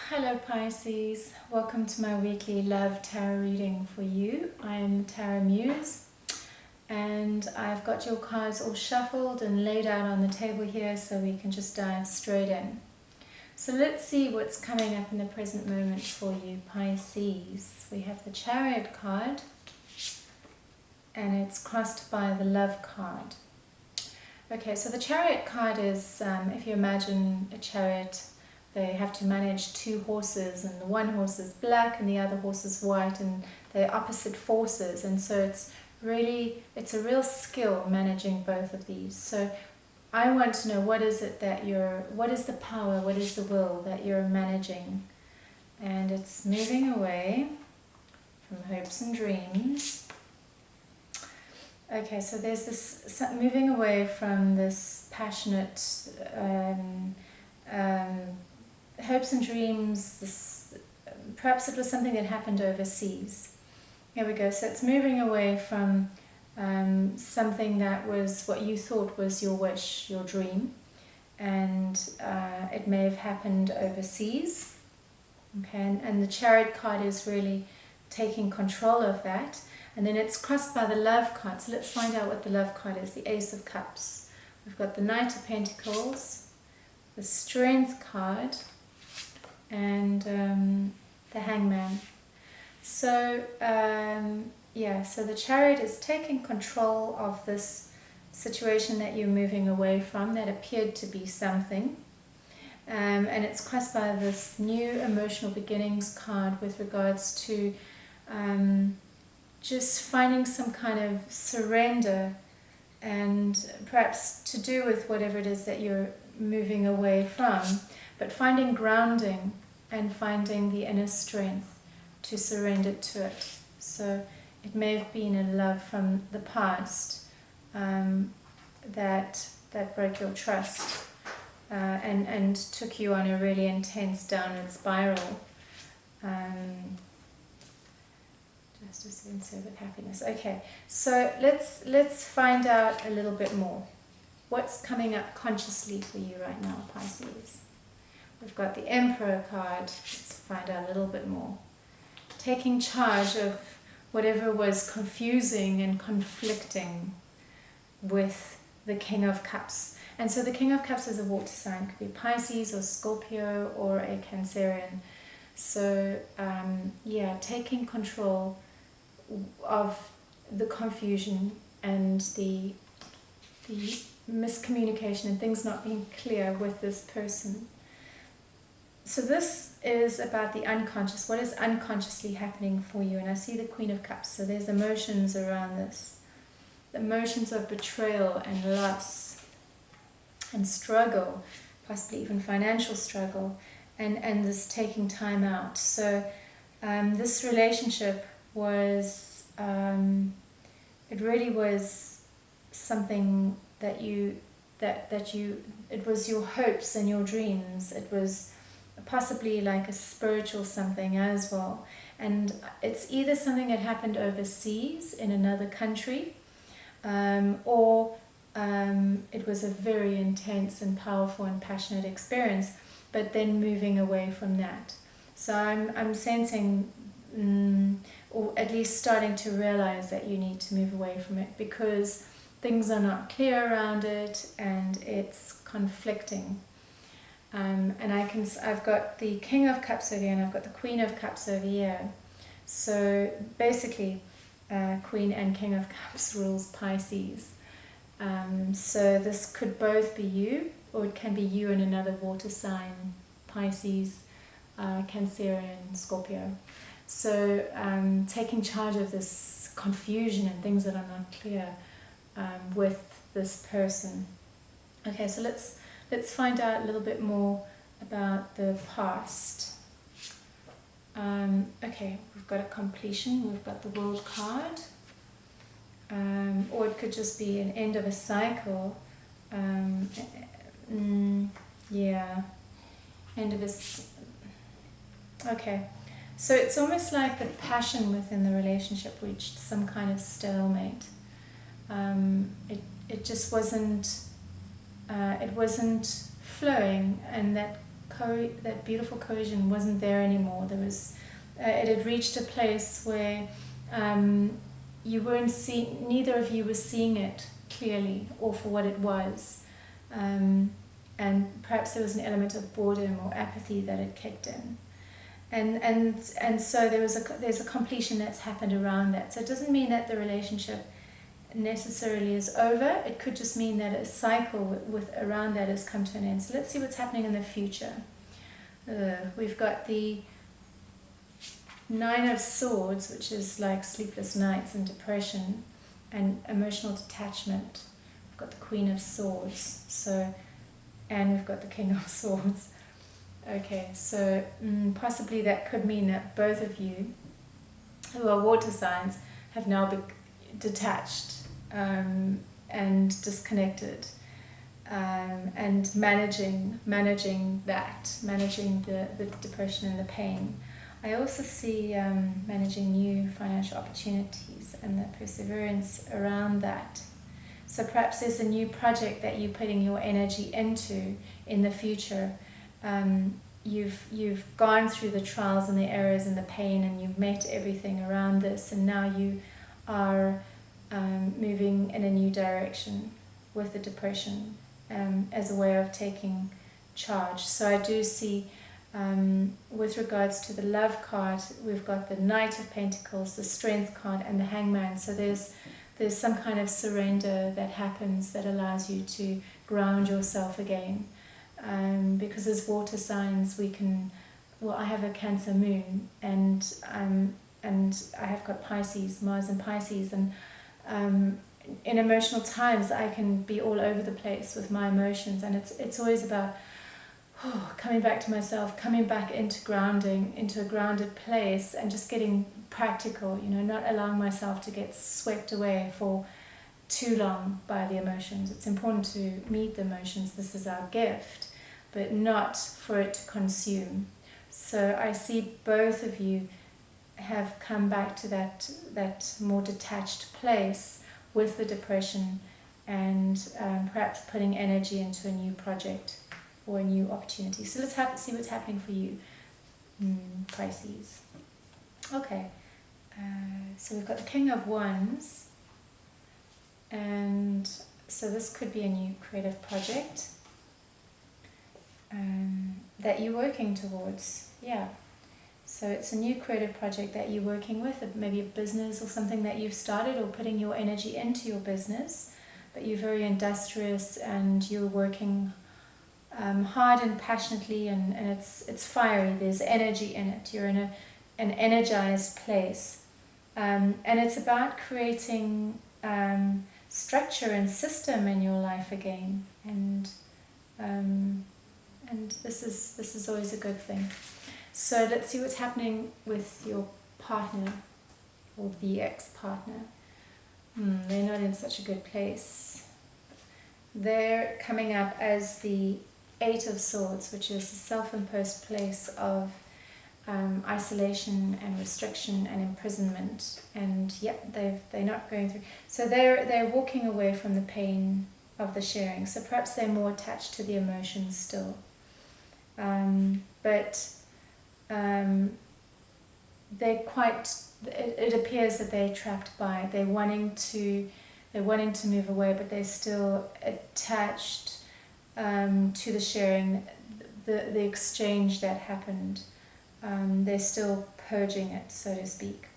Hello Pisces, welcome to my weekly love tarot reading for you. I am the Tarot Muse and I've got your cards all shuffled and laid out on the table here so we can just dive straight in. So let's see what's coming up in the present moment for you Pisces. We have the Chariot card and it's crossed by the Love card. Okay, so the Chariot card is, if you imagine a chariot, they have to manage two horses, and the one horse is black and the other horse is white, and they're opposite forces, and so it's a real skill managing both of these. So I want to know, what is the power, what is the will that you're managing? And it's moving away from hopes and dreams. Okay, so there's this moving away from this passionate hopes and dreams. Perhaps it was something that happened overseas. Here we go. So it's moving away from something that was what you thought was your wish, your dream, and it may have happened overseas. Okay, and the Chariot card is really taking control of that. And then it's crossed by the Love card. So let's find out what the Love card is. The Ace of Cups. We've got the Knight of Pentacles, the Strength card, and the Hangman. So so the Chariot is taking control of this situation that you're moving away from that appeared to be something, and it's crossed by this new emotional beginnings card with regards to just finding some kind of surrender, and perhaps to do with whatever it is that you're moving away from, but finding grounding and finding the inner strength to surrender to it. So it may have been a love from the past that broke your trust and took you on a really intense downward spiral. Justice and Serve with Happiness. Okay, so let's find out a little bit more. What's coming up consciously for you right now, Pisces? We've got the Emperor card. Let's find out a little bit more. Taking charge of whatever was confusing and conflicting with the King of Cups. And so the King of Cups is a water sign. It could be Pisces or Scorpio or a Cancerian. So taking control of the confusion and the miscommunication and things not being clear with this person. So this is about the unconscious. What is unconsciously happening for you? And I see the Queen of Cups. So there's emotions around this. Emotions of betrayal and loss and struggle, possibly even financial struggle, and this taking time out. So this relationship was, it really was something that it was your hopes and your dreams. It was possibly like a spiritual something as well. And it's either something that happened overseas in another country, or it was a very intense and powerful and passionate experience, but then moving away from that. So I'm sensing, or at least starting to realize that you need to move away from it because things are not clear around it and it's conflicting. And I've got the King of Cups over here and I've got the Queen of Cups over here. So basically, Queen and King of Cups rules Pisces. So this could both be you, or it can be you and another water sign, Pisces, Cancerian, Scorpio. So taking charge of this confusion and things that are not clear with this person. Okay, so let's find out a little bit more about the past. Okay, we've got a completion, we've got the World card, or it could just be an end of a cycle. End of a... Okay, so it's almost like the passion within the relationship reached some kind of stalemate. It just wasn't flowing, and that that beautiful cohesion wasn't there anymore. There was, it had reached a place where you weren't seeing, neither of you was seeing it clearly or for what it was. And perhaps there was an element of boredom or apathy that had kicked in. And so there's a completion that's happened around that. So it doesn't mean that the relationship necessarily is over. It could just mean that a cycle with around that has come to an end. So let's see what's happening in the future. We've got the Nine of Swords, which is like sleepless nights and depression and emotional detachment. We've got the Queen of Swords, and we've got the King of Swords. Okay, so possibly that could mean that both of you, who are water signs, have now detached and disconnected, and managing the depression and the pain. I also see managing new financial opportunities and the perseverance around that. So perhaps there's a new project that you're putting your energy into in the future. You've gone through the trials and the errors and the pain, and you've met everything around this, and now you are moving in a new direction with the depression as a way of taking charge. So I do see, with regards to the Love card, we've got the Knight of Pentacles, the Strength card, and the Hangman. So there's some kind of surrender that happens that allows you to ground yourself again. Because as water signs, we can, well, I have a Cancer moon, and I have got Pisces, Mars and Pisces, and in emotional times I can be all over the place with my emotions, and it's always about coming back to myself, coming back into grounding, into a grounded place, and just getting practical, not allowing myself to get swept away for too long by the emotions. It's important to meet the emotions, this is our gift, but not for it to consume. So I see both of you have come back to that more detached place with the depression, and perhaps putting energy into a new project or a new opportunity. So let's see what's happening for you, Pisces. Okay, so we've got the King of Wands, and so this could be a new creative project that you're working towards. Yeah. So it's a new creative project that you're working with, maybe a business or something that you've started, or putting your energy into your business, but you're very industrious and you're working hard and passionately, and it's fiery, there's energy in it, you're in an energized place. And it's about creating structure and system in your life again, and this is always a good thing. So let's see what's happening with your partner or the ex-partner. They're not in such a good place. They're coming up as the Eight of Swords, which is a self-imposed place of isolation and restriction and imprisonment. And yep, they're not going through. So they're walking away from the pain of the sharing. So perhaps they're more attached to the emotions still. But they're quite, it appears that they're trapped by, they're wanting to move away, but they're still attached to the sharing, the exchange that happened. They're still purging it, so to speak.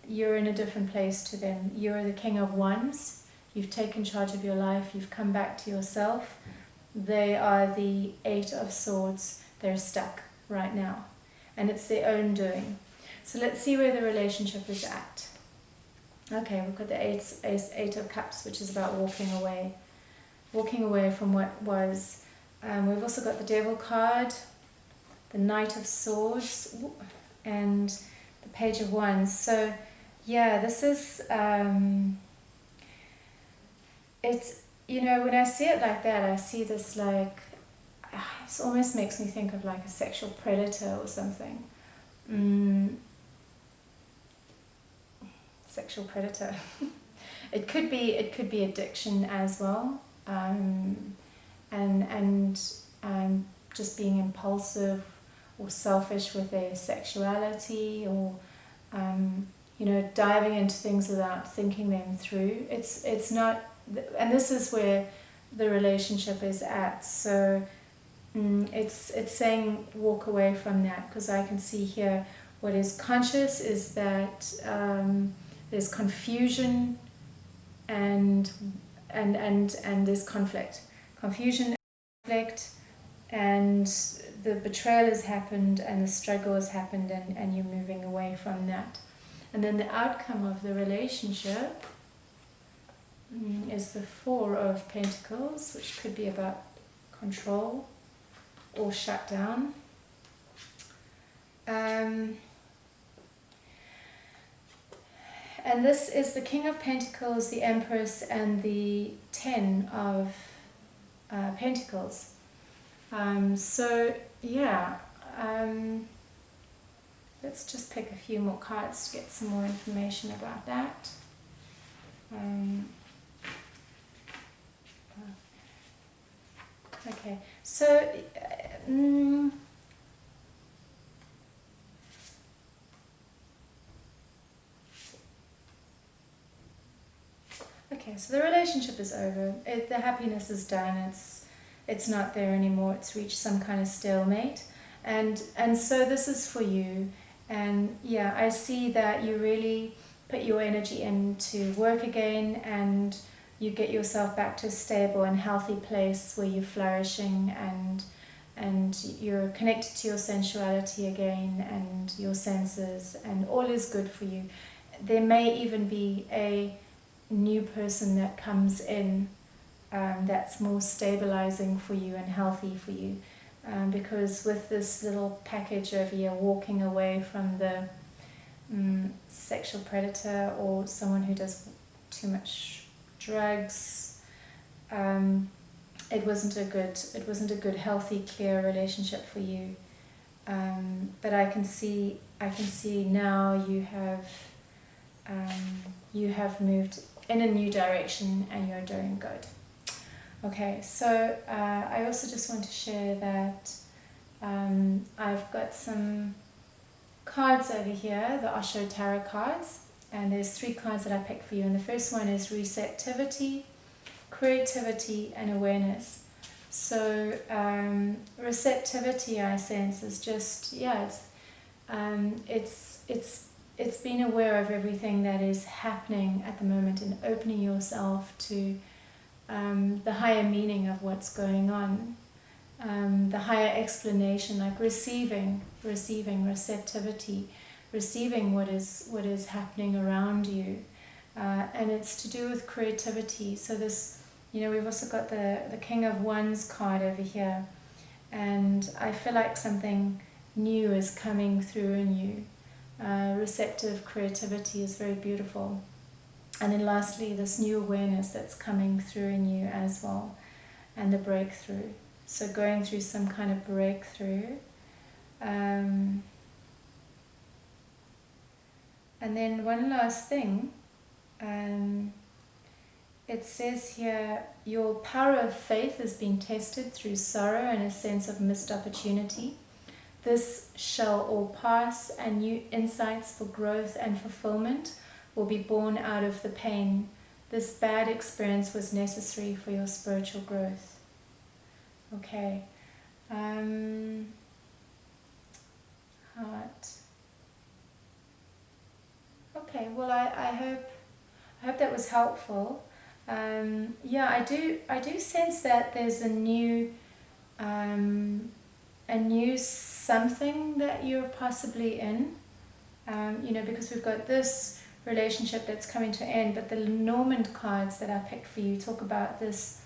You're in a different place to them. You're the King of Wands. You've taken charge of your life. You've come back to yourself. They are the Eight of Swords. They're stuck right now, and it's their own doing. So let's see where the relationship is at. Okay, we've got the Eight of Cups, which is about walking away from what was. We've also got the Devil card, the Knight of Swords, and the Page of Wands. So yeah, this is it's, when I see it like that, I see this like, it almost makes me think of like a sexual predator or something. Sexual predator. It could be addiction as well, and just being impulsive or selfish with their sexuality, or diving into things without thinking them through. It's not, and this is where the relationship is at. So it's saying walk away from that, because I can see here what is conscious is that there's confusion and there's conflict, and the betrayal has happened and the struggle has happened, and you're moving away from that. And then the outcome of the relationship is the Four of Pentacles, which could be about control or shut down. And this is the King of Pentacles, the Empress, and the Ten of Pentacles. Let's just pick a few more cards to get some more information about that. Okay, so okay, so the relationship is over. The happiness is done. It's not there anymore. It's reached some kind of stalemate, and so this is for you. And yeah, I see that you really put your energy into work again, and you get yourself back to a stable and healthy place where you're flourishing, and you're connected to your sensuality again and your senses, and all is good for you. There may even be a new person that comes in that's more stabilizing for you and healthy for you, because with this little package over here, walking away from the sexual predator or someone who does too much drugs, it wasn't a good healthy, clear relationship for you. But I can see now you have moved in a new direction and you're doing good. Okay, so I also just want to share that I've got some cards over here, the Osho Tarot cards, and there's 3 cards that I picked for you. And the first one is receptivity, creativity, and awareness. So receptivity, I sense, is just it's being aware of everything that is happening at the moment and opening yourself to the higher meaning of what's going on, the higher explanation, like receiving receptivity, receiving what is happening around you, and it's to do with creativity. So this, we've also got the King of Wands card over here, and I feel like something new is coming through in you. Receptive creativity is very beautiful. And then lastly, this new awareness that's coming through in you as well, and the breakthrough. So going through some kind of breakthrough. And then one last thing. It says here, your power of faith has been tested through sorrow and a sense of missed opportunity. This shall all pass, and new insights for growth and fulfillment will be born out of the pain. This bad experience was necessary for your spiritual growth. Okay. Heart. Okay, well I hope that was helpful. I do sense that there's a new something that you're possibly in, because we've got this relationship that's coming to an end, but the Normand cards that I picked for you talk about this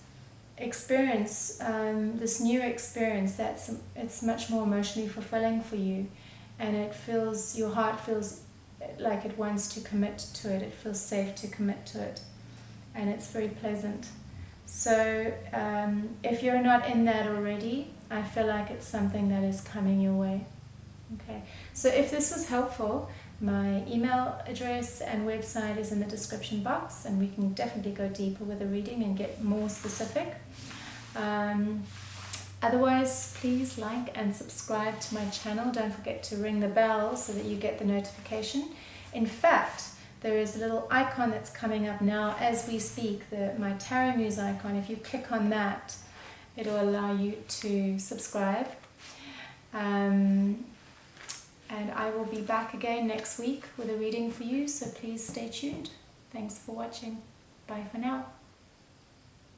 experience, this new experience it's much more emotionally fulfilling for you, and your heart feels like it wants to commit to it. It feels safe to commit to it, and it's very pleasant. So if you're not in that already, I feel like it's something that is coming your way. Okay, so if this was helpful, my email address and website is in the description box, and we can definitely go deeper with the reading and get more specific. Otherwise, please like and subscribe to my channel. Don't forget to ring the bell so that you get the notification. In fact, there is a little icon that's coming up now as we speak, my Tarot Muse icon. If you click on that, it'll allow you to subscribe. And I will be back again next week with a reading for you, so please stay tuned. Thanks for watching. Bye for now.